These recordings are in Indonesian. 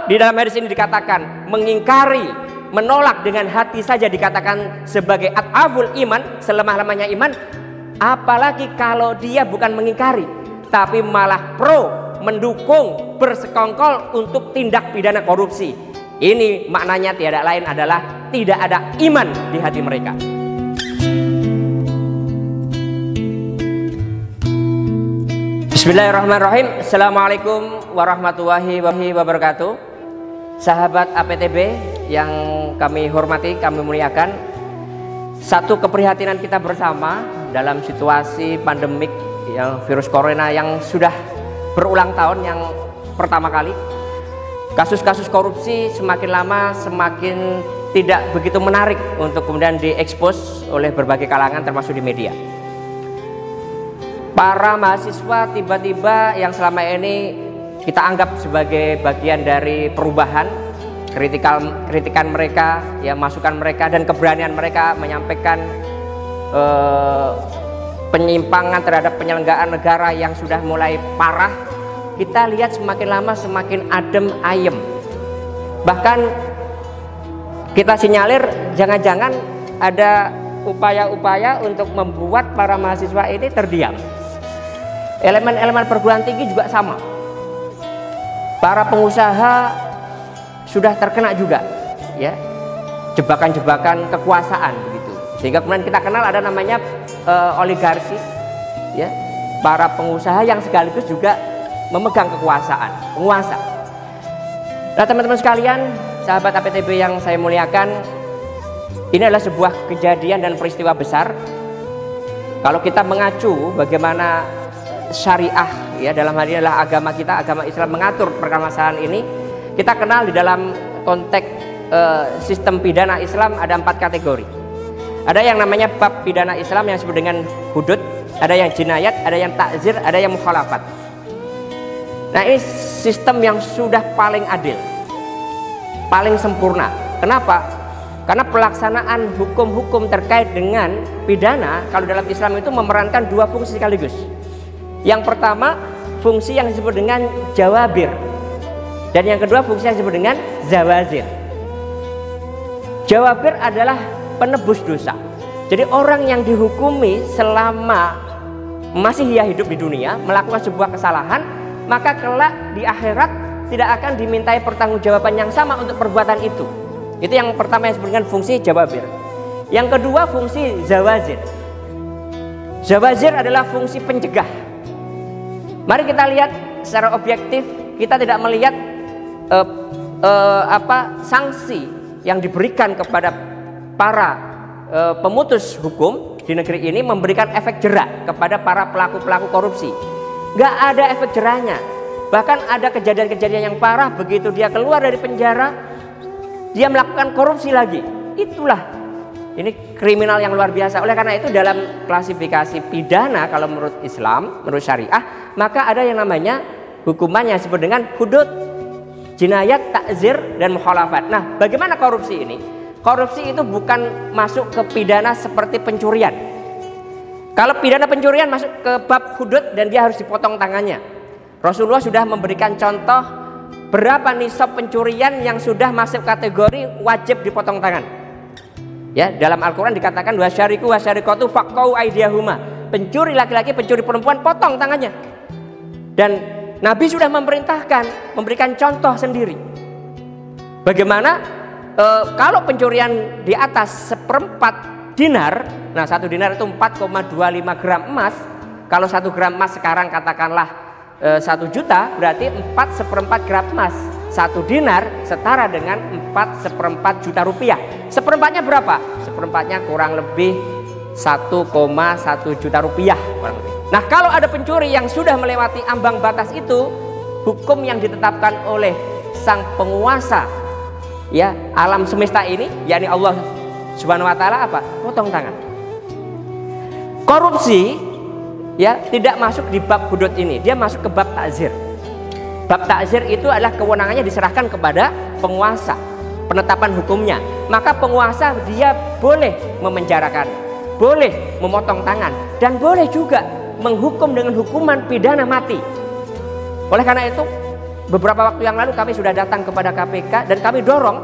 Di dalam hadis ini dikatakan mengingkari, menolak dengan hati saja dikatakan sebagai ad'aful iman, selemah-lemahnya iman. Apalagi kalau dia bukan mengingkari, tapi malah pro, mendukung, bersekongkol untuk tindak pidana korupsi. Ini maknanya tiada lain adalah tidak ada iman di hati mereka. Bismillahirrahmanirrahim. Assalamualaikum warahmatullahi wabarakatuh. Sahabat APTB yang kami hormati, kami muliakan, satu keprihatinan kita bersama dalam situasi pandemik yang virus corona yang sudah berulang tahun, yang pertama kali kasus-kasus korupsi semakin lama semakin tidak begitu menarik untuk kemudian diekspos oleh berbagai kalangan termasuk di media. Para mahasiswa tiba-tiba yang selama ini kita anggap sebagai bagian dari perubahan, kritikan mereka, ya masukan mereka dan keberanian mereka menyampaikan penyimpangan terhadap penyelenggaraan negara yang sudah mulai parah, kita lihat semakin lama semakin adem ayem. Bahkan kita sinyalir jangan-jangan ada upaya-upaya untuk membuat para mahasiswa ini terdiam. Elemen-elemen perguruan tinggi juga sama. Para pengusaha sudah terkena juga, ya, jebakan-jebakan kekuasaan begitu. Sehingga kemudian kita kenal ada namanya oligarki, ya, para pengusaha yang sekaligus juga memegang kekuasaan, penguasa. Nah, teman-teman sekalian, sahabat APTB yang saya muliakan, ini adalah sebuah kejadian dan peristiwa besar. Kalau kita mengacu bagaimana syariah, ya, dalam hal ini adalah agama kita, agama Islam mengatur permasalahan ini. Kita kenal di dalam konteks sistem pidana Islam ada 4 kategori. Ada yang namanya bab pidana Islam yang disebut dengan hudud, ada yang jinayat, ada yang takzir, ada yang mukhalafat. Nah, ini sistem yang sudah paling adil, paling sempurna. Kenapa? Karena pelaksanaan hukum-hukum terkait dengan pidana kalau dalam Islam itu memerankan 2 fungsi sekaligus. Yang pertama, fungsi yang disebut dengan jawabir, dan yang kedua fungsi yang disebut dengan zawazir. Jawabir adalah penebus dosa. Jadi orang yang dihukumi selama masih ia hidup di dunia melakukan sebuah kesalahan, maka kelak di akhirat tidak akan dimintai pertanggungjawaban yang sama untuk perbuatan itu. Itu yang pertama yang disebut dengan fungsi jawabir. Yang kedua fungsi zawazir. Zawazir adalah fungsi pencegah. Mari kita lihat secara objektif, kita tidak melihat sanksi yang diberikan kepada para pemutus hukum di negeri ini memberikan efek jerak kepada para pelaku-pelaku korupsi. Gak ada efek jerahnya. Bahkan ada kejadian-kejadian yang parah, begitu dia keluar dari penjara, dia melakukan korupsi lagi. Itulah, ini kriminal yang luar biasa. Oleh karena itu dalam klasifikasi pidana kalau menurut Islam, menurut syariah, maka ada yang namanya hukuman yang disebut dengan hudud, jinayat, takzir, dan mukhalafat. Nah, bagaimana korupsi ini? Korupsi itu bukan masuk ke pidana seperti pencurian. Kalau pidana pencurian masuk ke bab hudud dan dia harus dipotong tangannya. Rasulullah sudah memberikan contoh berapa nisab pencurian yang sudah masuk kategori wajib dipotong tangan. Ya, dalam Al-Quran dikatakan wasyariku wasyarikatu faqau aydiyahuma. Pencuri laki-laki, pencuri perempuan, potong tangannya. Dan Nabi sudah memerintahkan, memberikan contoh sendiri. Bagaimana kalau pencurian di atas 1/4 dinar, nah 1 dinar itu 4,25 gram emas. Kalau 1 gram emas sekarang katakanlah 1 juta, berarti 4/1 gram emas. 1 dinar setara dengan 4/1 juta rupiah. Seperempatnya berapa? Seperempatnya kurang lebih 1,1 juta rupiah kurang lebih. Nah, kalau ada pencuri yang sudah melewati ambang batas itu, hukum yang ditetapkan oleh sang penguasa, ya, alam semesta ini, yakni Allah Subhanahu wa taala, apa? Potong tangan. Korupsi, ya, tidak masuk di bab hudud ini, dia masuk ke bab takzir. Bab takzir itu adalah kewenangannya diserahkan kepada penguasa, penetapan hukumnya. Maka penguasa dia boleh memenjarakan, boleh memotong tangan, dan boleh juga menghukum dengan hukuman pidana mati. Oleh karena itu beberapa waktu yang lalu kami sudah datang kepada KPK dan kami dorong,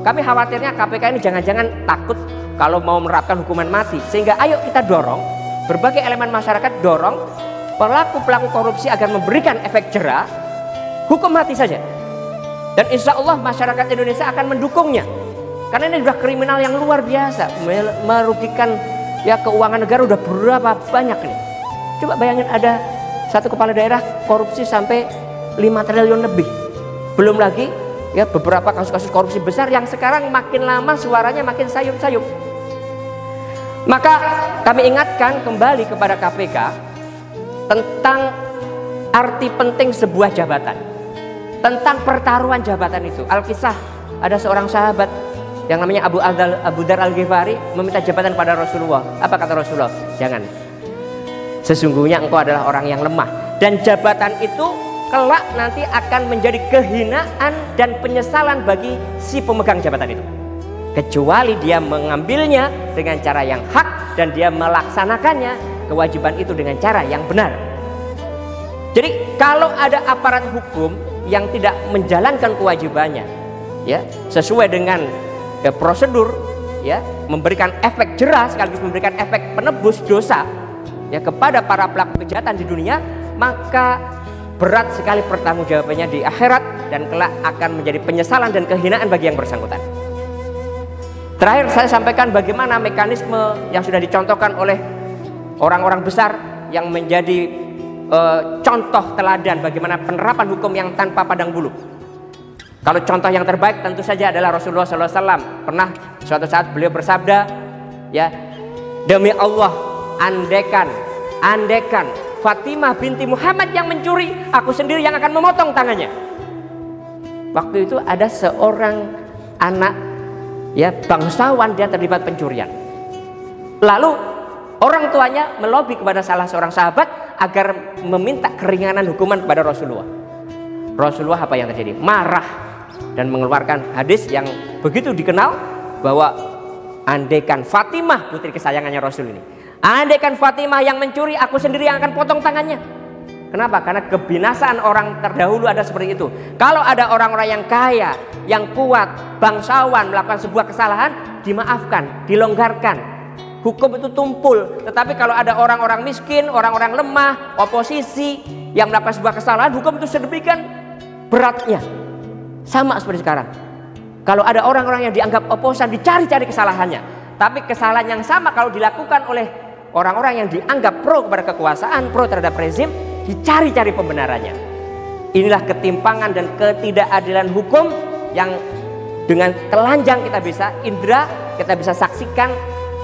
kami khawatirnya KPK ini jangan-jangan takut kalau mau menerapkan hukuman mati, sehingga ayo kita dorong berbagai elemen masyarakat, dorong pelaku-pelaku korupsi agar memberikan efek jera hukum mati saja. Dan insya Allah masyarakat Indonesia akan mendukungnya, karena ini sudah kriminal yang luar biasa, merugikan ya keuangan negara udah berapa banyak nih. Coba bayangin ada satu kepala daerah korupsi sampai 5 triliun lebih, belum lagi ya beberapa kasus-kasus korupsi besar yang sekarang makin lama suaranya makin sayup-sayup. Maka kami ingatkan kembali kepada KPK tentang arti penting sebuah jabatan, tentang pertaruhan jabatan itu. Alkisah, ada seorang sahabat yang namanya Abu Dar Al-Ghifari meminta jabatan pada Rasulullah. Apa kata Rasulullah? Jangan, sesungguhnya engkau adalah orang yang lemah, dan jabatan itu kelak nanti akan menjadi kehinaan dan penyesalan bagi si pemegang jabatan itu, kecuali dia mengambilnya dengan cara yang hak dan dia melaksanakannya kewajiban itu dengan cara yang benar. Jadi kalau ada aparat hukum yang tidak menjalankan kewajibannya ya sesuai dengan prosedur, ya memberikan efek jera sekaligus memberikan efek penebus dosa ya kepada para pelaku kejahatan di dunia, maka berat sekali pertanggungjawabannya di akhirat dan kelak akan menjadi penyesalan dan kehinaan bagi yang bersangkutan. Terakhir saya sampaikan bagaimana mekanisme yang sudah dicontohkan oleh orang-orang besar yang menjadi contoh teladan bagaimana penerapan hukum yang tanpa pandang bulu. Kalau contoh yang terbaik tentu saja adalah Rasulullah SAW. Pernah suatu saat beliau bersabda, ya, demi Allah, andekan Fatimah binti Muhammad yang mencuri, aku sendiri yang akan memotong tangannya. Waktu itu ada seorang anak ya bangsawan, dia terlibat pencurian. Lalu orang tuanya melobi kepada salah seorang sahabat agar meminta keringanan hukuman kepada Rasulullah. Rasulullah apa yang terjadi? Marah dan mengeluarkan hadis yang begitu dikenal bahwa andaikan Fatimah putri kesayangannya Rasul ini, andaikan Fatimah yang mencuri, aku sendiri yang akan potong tangannya. Kenapa? Karena kebinasaan orang terdahulu ada seperti itu. Kalau ada orang-orang yang kaya, yang kuat, bangsawan melakukan sebuah kesalahan, dimaafkan, dilonggarkan, hukum itu tumpul. Tetapi kalau ada orang-orang miskin, orang-orang lemah, oposisi yang melakukan sebuah kesalahan, hukum itu sedemikian beratnya. Sama seperti sekarang. Kalau ada orang-orang yang dianggap oposan, dicari-cari kesalahannya. Tapi kesalahan yang sama kalau dilakukan oleh orang-orang yang dianggap pro kepada kekuasaan, pro terhadap rezim, dicari-cari pembenarannya. Inilah ketimpangan dan ketidakadilan hukum yang dengan telanjang kita bisa indra, kita bisa saksikan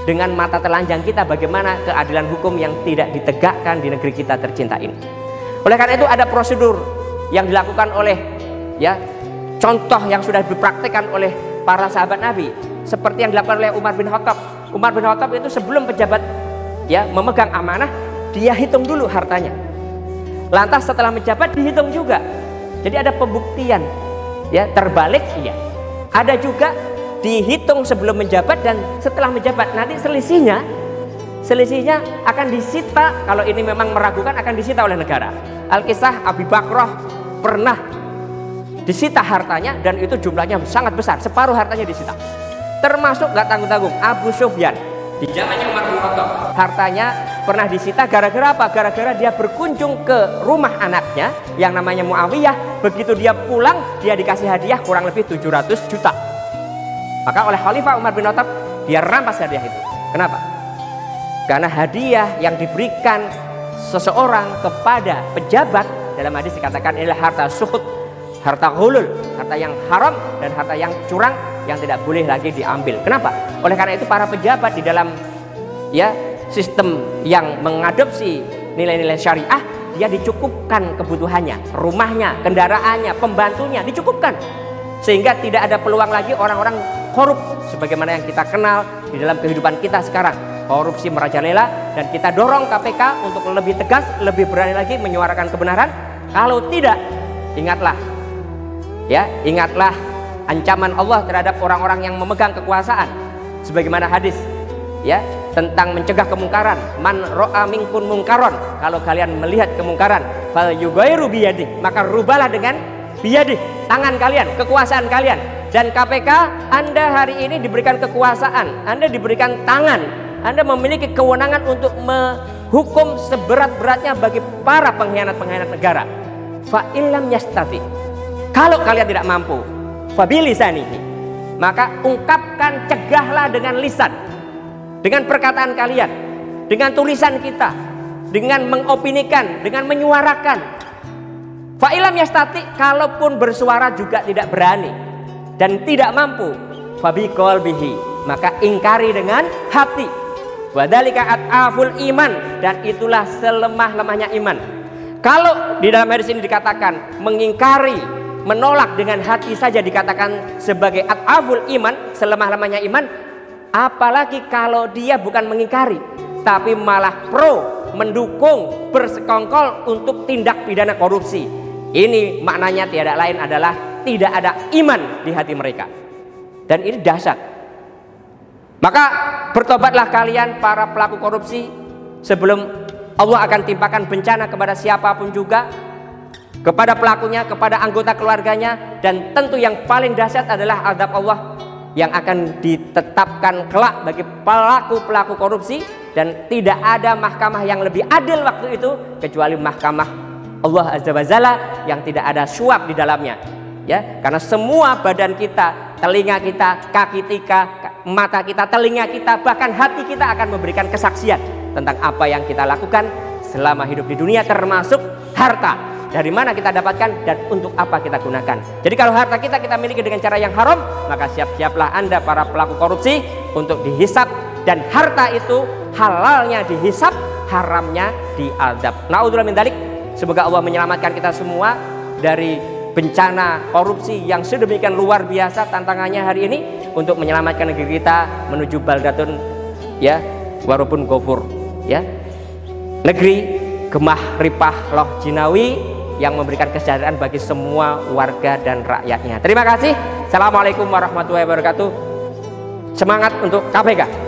dengan mata telanjang kita bagaimana keadilan hukum yang tidak ditegakkan di negeri kita tercinta ini. Oleh karena itu ada prosedur yang dilakukan oleh ya contoh yang sudah dipraktikkan oleh para sahabat Nabi, seperti yang dilakukan oleh Umar bin Khattab. Umar bin Khattab itu sebelum pejabat ya memegang amanah, dia hitung dulu hartanya. Lantas setelah menjabat dihitung juga. Jadi ada pembuktian ya terbalik, iya. Ada juga dihitung sebelum menjabat dan setelah menjabat. Nanti selisihnya akan disita. Kalau ini memang meragukan akan disita oleh negara. Al-Kisah Abi Bakrah pernah disita hartanya dan itu jumlahnya sangat besar, separuh hartanya disita. Termasuk gak tanggung-tanggung Abu Sufyan di zamannya Umar bin Khattab, hartanya pernah disita gara-gara apa? Gara-gara dia berkunjung ke rumah anaknya yang namanya Muawiyah. Begitu dia pulang, dia dikasih hadiah kurang lebih 700 juta. Maka oleh Khalifah Umar bin Khattab dia rampas hadiah itu. Kenapa? Karena hadiah yang diberikan seseorang kepada pejabat, dalam hadis dikatakan inilah harta suhud, harta ghulul, harta yang haram dan harta yang curang yang tidak boleh lagi diambil. Kenapa? Oleh karena itu para pejabat di dalam ya sistem yang mengadopsi nilai-nilai syariah, dia dicukupkan kebutuhannya, rumahnya, kendaraannya, pembantunya dicukupkan, sehingga tidak ada peluang lagi orang-orang korup sebagaimana yang kita kenal di dalam kehidupan kita sekarang. Korupsi merajalela dan kita dorong KPK untuk lebih tegas, lebih berani lagi menyuarakan kebenaran. Kalau tidak, ingatlah ancaman Allah terhadap orang-orang yang memegang kekuasaan. Sebagaimana hadis ya tentang mencegah kemungkaran, man ro'a minkun mungkaron, kalau kalian melihat kemungkaran fal yughayyiru biyadihi, maka rubahlah dengan biyadih, tangan kalian, kekuasaan kalian. Dan KPK, Anda hari ini diberikan kekuasaan, Anda diberikan tangan, Anda memiliki kewenangan untuk menghukum seberat-beratnya bagi para pengkhianat-pengkhianat negara. Fa illam yastati, kalau kalian tidak mampu, fa bilisanihi, maka ungkapkan, cegahlah dengan lisan, dengan perkataan kalian, dengan tulisan kita, dengan mengopinikan, dengan menyuarakan. Fa illam yastati, kalaupun bersuara juga tidak berani dan tidak mampu, fa biqalbihi, maka ingkari dengan hati. Wadzalika at'aful iman, dan itulah selemah-lemahnya iman. Kalau di dalam hadis ini dikatakan mengingkari, menolak dengan hati saja dikatakan sebagai at'aful iman, selemah-lemahnya iman, apalagi kalau dia bukan mengingkari tapi malah pro, mendukung, bersekongkol untuk tindak pidana korupsi. Ini maknanya tiada lain adalah tidak ada iman di hati mereka. Dan ini dahsyat. Maka bertobatlah kalian para pelaku korupsi sebelum Allah akan timpakan bencana kepada siapapun juga, kepada pelakunya, kepada anggota keluarganya. Dan tentu yang paling dahsyat adalah azab Allah yang akan ditetapkan kelak bagi pelaku-pelaku korupsi. Dan tidak ada mahkamah yang lebih adil waktu itu kecuali mahkamah Allah Azza wa Jalla yang tidak ada suap di dalamnya. Ya, karena semua badan kita, telinga kita, kaki kita, mata kita, telinga kita, bahkan hati kita akan memberikan kesaksian tentang apa yang kita lakukan selama hidup di dunia, termasuk harta. Dari mana kita dapatkan dan untuk apa kita gunakan. Jadi kalau harta kita miliki dengan cara yang haram, maka siap-siaplah Anda para pelaku korupsi untuk dihisap, dan harta itu halalnya dihisap, haramnya diazab. Na'udzubillah min dzalik. Semoga Allah menyelamatkan kita semua dari bencana korupsi yang sedemikian luar biasa tantangannya hari ini, untuk menyelamatkan negeri kita menuju baldatun ya warupun gofur, ya, negeri gemah ripah loh jinawi yang memberikan kesejahteraan bagi semua warga dan rakyatnya. Terima kasih. Assalamualaikum warahmatullahi wabarakatuh. Semangat untuk KPK.